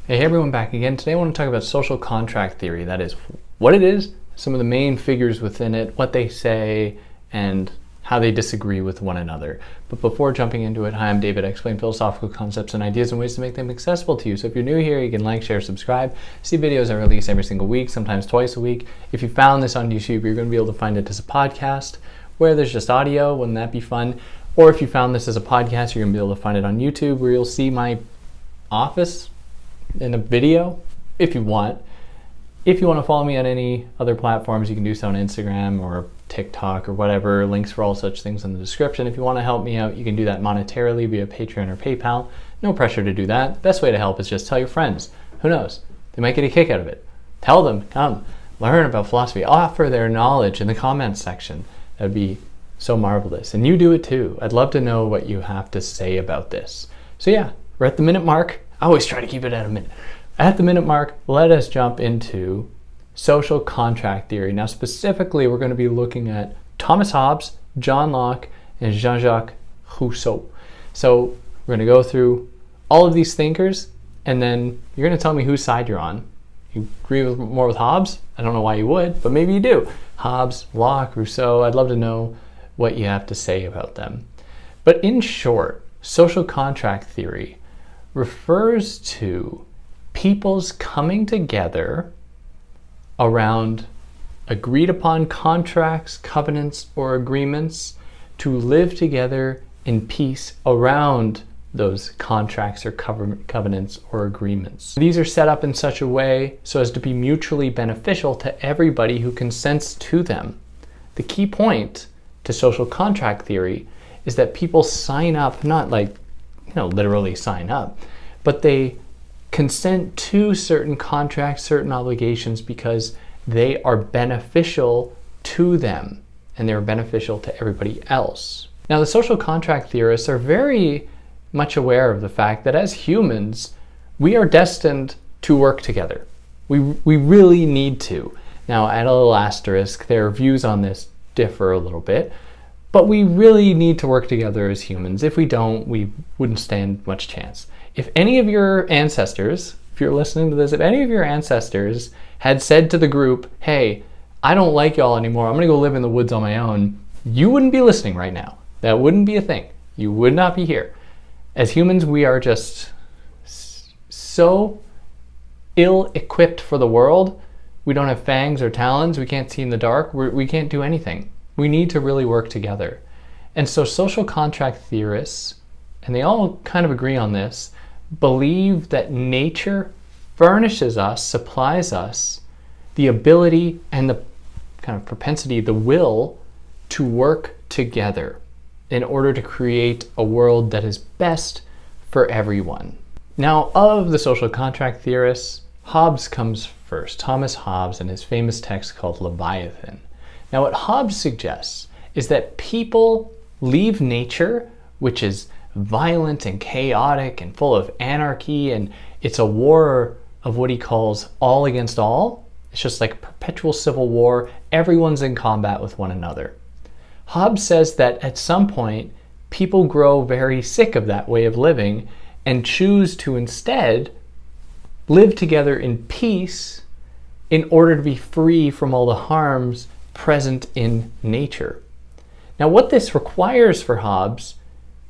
Hey everyone, back again. Today I want to talk about social contract theory. That is what it is, some of the main figures within it, what they say, and how they disagree with one another. But before jumping into it, hi, I'm David. I explain philosophical concepts and ideas and ways to make them accessible to you. So if you're new here, you can like, share, subscribe. See videos I release every single week, sometimes twice a week. If you found this on YouTube, you're going to be able to find it as a podcast where there's just audio. Wouldn't that be fun? Or if you found this as a podcast, you're going to be able to find it on YouTube where you'll see my office in a video if you want. If you want to follow me on any other platforms, you can do so on Instagram or TikTok or whatever. Links for all such things in the description. If you want to help me out, you can do that monetarily via Patreon or PayPal. No pressure to do that. The best way to help is just tell your friends. Who knows? They might get a kick out of it. Tell them, come, learn about philosophy. Offer their knowledge in the comments section. That would be so marvelous. And you do it too. I'd love to know what you have to say about this. So yeah, we're at the minute mark. I always try to keep it at a minute. At the minute mark, let us jump into social contract theory. Now specifically, we're going to be looking at Thomas Hobbes, John Locke, and Jean-Jacques Rousseau. So we're going to go through all of these thinkers, and then you're going to tell me whose side you're on. You agree more with Hobbes? I don't know why you would, but maybe you do. Hobbes, Locke, Rousseau, I'd love to know what you have to say about them. But in short, social contract theory refers to people's coming together around agreed upon contracts, covenants, or agreements to live together in peace around those contracts or covenants or agreements. These are set up in such a way so as to be mutually beneficial to everybody who consents to them. The key point to social contract theory is that people sign up, not like literally sign up, but they consent to certain contracts, certain obligations because they are beneficial to them and they're beneficial to everybody else. Now, the social contract theorists are very much aware of the fact that as humans, we are destined to work together. We really need to. Now, at a little asterisk, their views on this differ a little bit, but we really need to work together as humans. If we don't, we wouldn't stand much chance. If any of your ancestors, if you're listening to this, if any of your ancestors had said to the group, hey, I don't like y'all anymore, I'm gonna go live in the woods on my own, you wouldn't be listening right now. That wouldn't be a thing. You would not be here. As humans, we are just so ill-equipped for the world. We don't have fangs or talons. We can't see in the dark. We can't do anything. We need to really work together. And so social contract theorists, and they all kind of agree on this, believe that nature furnishes us, supplies us the ability and the kind of propensity, the will to work together in order to create a world that is best for everyone. Now, of the social contract theorists, Hobbes comes first. Thomas Hobbes and his famous text called Leviathan. Now, what Hobbes suggests is that people leave nature, which is violent and chaotic and full of anarchy, and it's a war of what he calls all against all. It's just like a perpetual civil war. Everyone's in combat with one another. Hobbes says that at some point, people grow very sick of that way of living and choose to instead live together in peace in order to be free from all the harms present in nature. Now, what this requires for Hobbes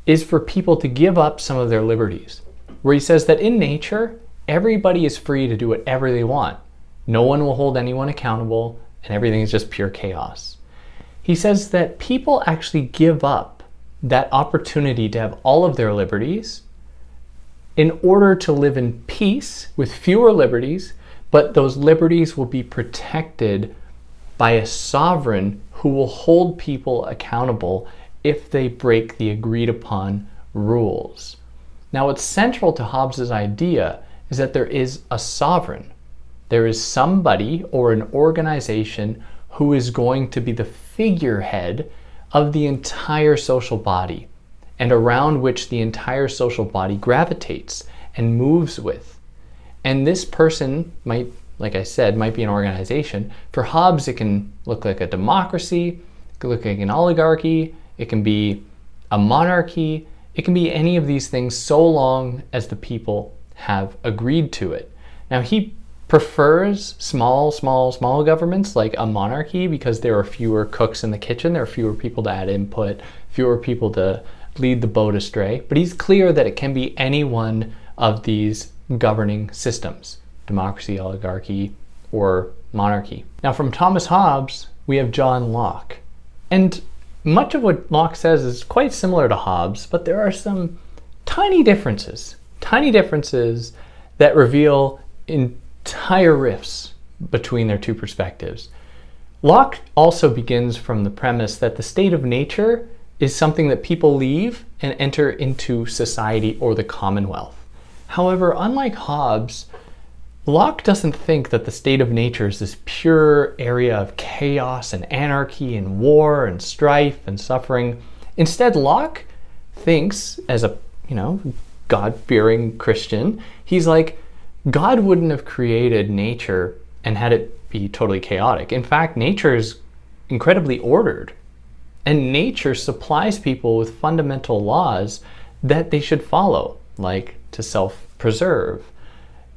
is for people to give up some of their liberties, where he says that in nature, everybody is free to do whatever they want. No one will hold anyone accountable, and everything is just pure chaos. He says that people actually give up that opportunity to have all of their liberties in order to live in peace with fewer liberties, but those liberties will be protected by a sovereign who will hold people accountable if they break the agreed upon rules. Now, what's central to Hobbes' idea is that there is a sovereign. There is somebody or an organization who is going to be the figurehead of the entire social body and around which the entire social body gravitates and moves with. And this person might, like I said, might be an organization. For Hobbes, it can look like a democracy, it can look like an oligarchy, it can be a monarchy, it can be any of these things so long as the people have agreed to it. Now, he prefers small governments like a monarchy because there are fewer cooks in the kitchen, there are fewer people to add input, fewer people to lead the boat astray. But he's clear that it can be any one of these governing systems: democracy, oligarchy, or monarchy. Now, from Thomas Hobbes, we have John Locke. And much of what Locke says is quite similar to Hobbes, but there are some tiny differences that reveal entire rifts between their two perspectives. Locke also begins from the premise that the state of nature is something that people leave and enter into society or the commonwealth. However, unlike Hobbes, Locke doesn't think that the state of nature is this pure area of chaos and anarchy and war and strife and suffering. Instead, Locke thinks, as a God-fearing Christian, he's like, God wouldn't have created nature and had it be totally chaotic. In fact, nature is incredibly ordered, and nature supplies people with fundamental laws that they should follow, like to self-preserve.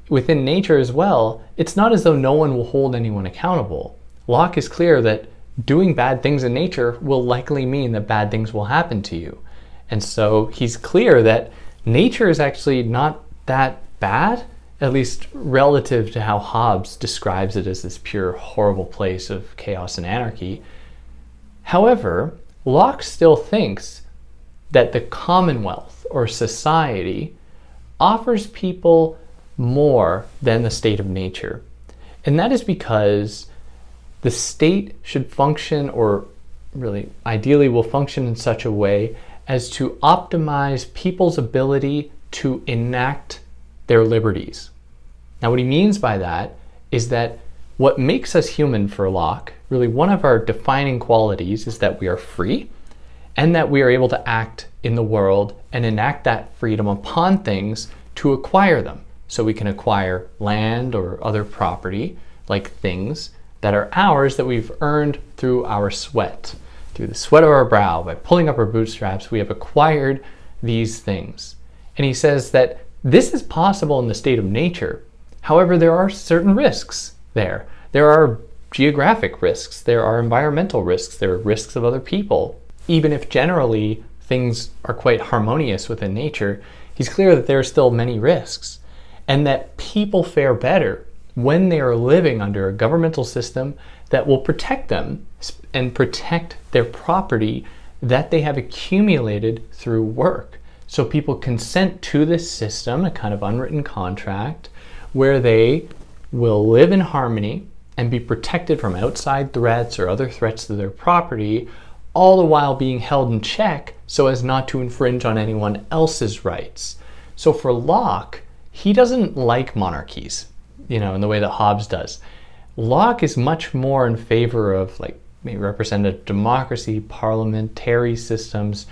Within nature as well, it's not as though no one will hold anyone accountable. Locke is clear that doing bad things in nature will likely mean that bad things will happen to you. And so he's clear that nature is actually not that bad, at least relative to how Hobbes describes it as this pure, horrible place of chaos and anarchy. However, Locke still thinks that the commonwealth or society offers people more than the state of nature. And that is because the state should function, or really ideally will function in such a way as to optimize people's ability to enact their liberties. Now, what he means by that is that what makes us human for Locke, really one of our defining qualities, is that we are free and that we are able to act in the world and enact that freedom upon things to acquire them. So we can acquire land or other property, like things that are ours that we've earned through our sweat. Through the sweat of our brow, by pulling up our bootstraps, we have acquired these things. And he says that this is possible in the state of nature. However, there are certain risks there. There are geographic risks, there are environmental risks, there are risks of other people. Even if generally things are quite harmonious within nature, he's clear that there are still many risks, and that people fare better when they are living under a governmental system that will protect them and protect their property that they have accumulated through work. So people consent to this system, a kind of unwritten contract, where they will live in harmony and be protected from outside threats or other threats to their property, all the while being held in check so as not to infringe on anyone else's rights. So for Locke, he doesn't like monarchies, in the way that Hobbes does. Locke is much more in favor of maybe representative democracy, parliamentary systems,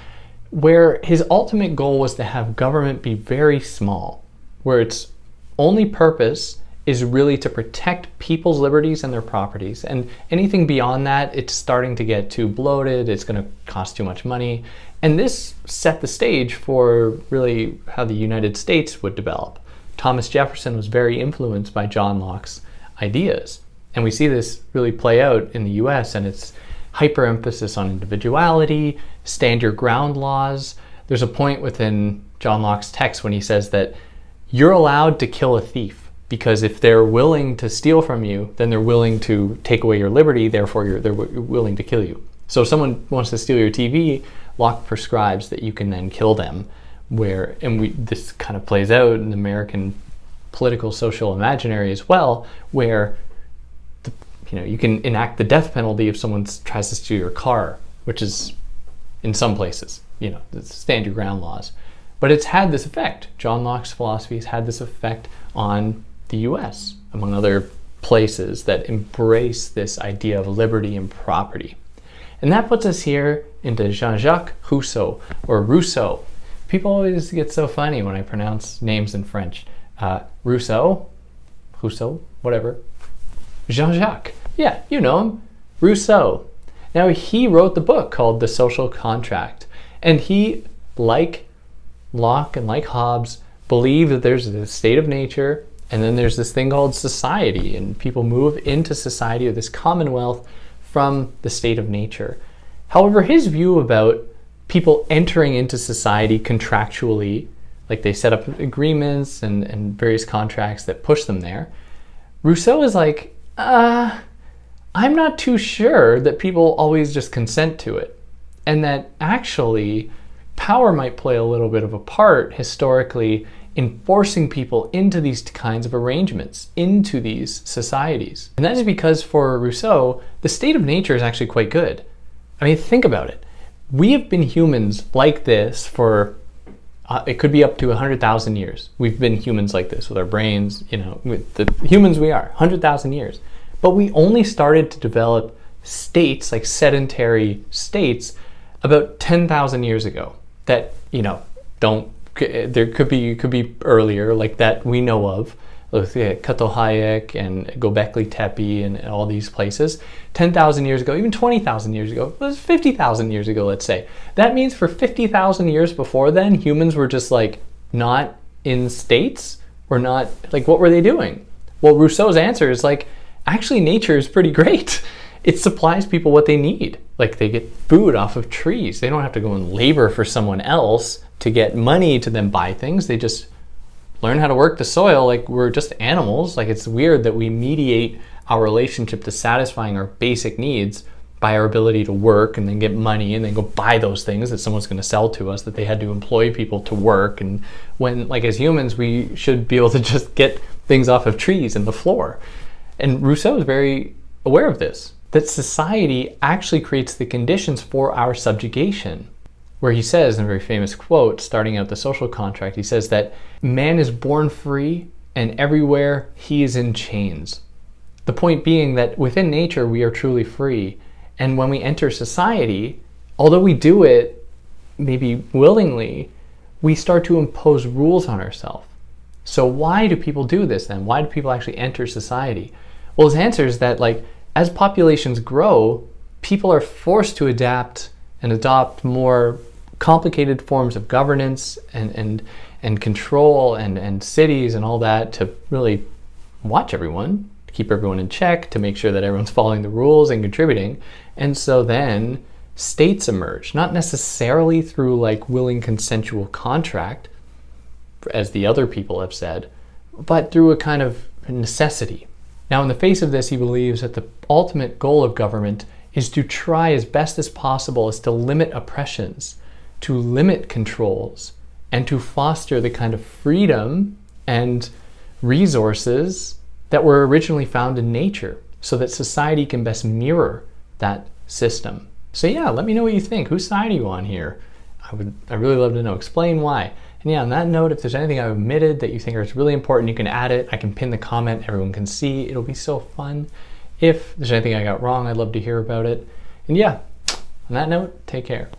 where his ultimate goal was to have government be very small, where its only purpose is really to protect people's liberties and their properties. And anything beyond that, it's starting to get too bloated, it's going to cost too much money. And this set the stage for really how the United States would develop. Thomas Jefferson was very influenced by John Locke's ideas. And we see this really play out in the US, and its hyper-emphasis on individuality, stand your ground laws. There's a point within John Locke's text when he says that you're allowed to kill a thief, because if they're willing to steal from you, then they're willing to take away your liberty, therefore they're willing to kill you. So if someone wants to steal your TV, Locke prescribes that you can then kill them. This kind of plays out in the American political social imaginary as well, where you can enact the death penalty if someone tries to steal your car, which is in some places, the stand your ground laws. But it's had this effect. John Locke's philosophy has had this effect on the US, among other places that embrace this idea of liberty and property. And that puts us here into Jean-Jacques Rousseau, or Rousseau. People always get so funny when I pronounce names in French. Rousseau, whatever. Jean-Jacques, yeah, you know him, Rousseau. Now, he wrote the book called The Social Contract, and he, like Locke and like Hobbes, believe that there's a state of nature, and then there's this thing called society, and people move into society or this commonwealth from the state of nature. However, his view about people entering into society contractually, like they set up agreements and various contracts that push them there, Rousseau is like, I'm not too sure that people always just consent to it, and that actually power might play a little bit of a part historically in forcing people into these kinds of arrangements, into these societies. And that is because for Rousseau, the state of nature is actually quite good. I mean, think about it. We have been humans like this for, it could be up to 100,000 years. We've been humans like this with our brains, with the humans we are, 100,000 years. But we only started to develop states, like sedentary states, about 10,000 years ago. That, there could be earlier, like that we know of, with Kato Hayek and Göbekli Tepe and all these places. 10,000 years ago, even 20,000 years ago, it was 50,000 years ago, let's say. That means for 50,000 years before then, humans were just like not in states, or not, like what were they doing? Well, Rousseau's answer is like, actually nature is pretty great. It supplies people what they need. Like they get food off of trees. They don't have to go and labor for someone else to get money to then buy things. They just learn how to work the soil. Like we're just animals. Like it's weird that we mediate our relationship to satisfying our basic needs by our ability to work and then get money and then go buy those things that someone's going to sell to us, that they had to employ people to work. And when, like as humans, we should be able to just get things off of trees and the floor. And Rousseau is very aware of this, that society actually creates the conditions for our subjugation. Where he says, in a very famous quote, starting out the social contract, he says that man is born free and everywhere he is in chains. The point being that within nature we are truly free. And when we enter society, although we do it maybe willingly, we start to impose rules on ourselves. So why do people do this then? Why do people actually enter society? Well, his answer is that as populations grow, people are forced to adapt and adopt more complicated forms of governance and control and cities and all that to really watch everyone, to keep everyone in check, to make sure that everyone's following the rules and contributing. And so then states emerge, not necessarily through willing consensual contract, as the other people have said, but through a kind of necessity. Now, in the face of this, he believes that the ultimate goal of government is to try as best as possible is to limit oppressions, to limit controls, and to foster the kind of freedom and resources that were originally found in nature so that society can best mirror that system. So yeah, let me know what you think. Whose side are you on here? I really love to know. Explain why. And yeah, on that note, if there's anything I omitted that you think is really important, you can add it. I can pin the comment, everyone can see. It'll be so fun. If there's anything I got wrong, I'd love to hear about it. And yeah, on that note, take care.